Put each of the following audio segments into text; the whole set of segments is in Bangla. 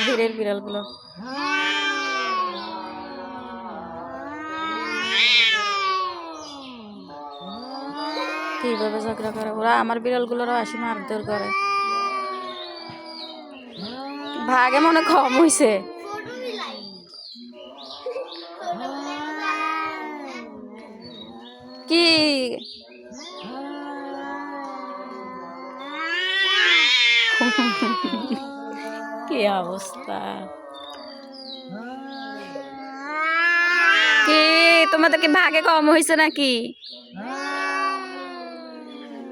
বাহিরের বিড়ালগুলো। কিভাবে ঝগড়া করে ওরা, আমার বিড়ালগুলোরও আসি মারধর করে। ভাগে মনে কম হইছে। কি কি অবস্থা, কি তোমাদের কি ভাগে কম হয়েছে নাকি?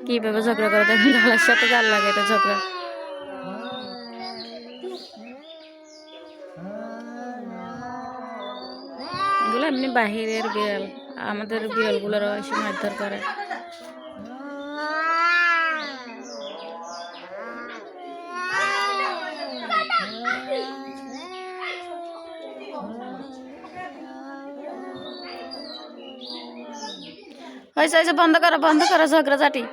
কিভাবে ঝগড়া করে দেখেন, গালার সাথে গাল লাগে এটা ঝগড়া। এগুলো এমনি বাহিরের বিড়াল, আমাদের বিড়ালগুলোরও এসে মারধর করে। হয়েছে বন্ধ করো ঝগড়া ঝাঁটি।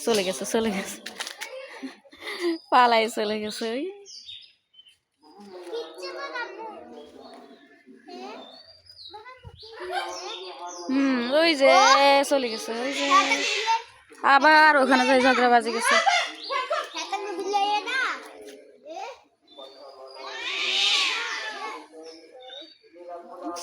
চলে গেছে পালাই চলে গেছে। ওই যে চলে গেছে, ওই যে আবার ওখানে যাই ঝগড়া বাজে গেছে।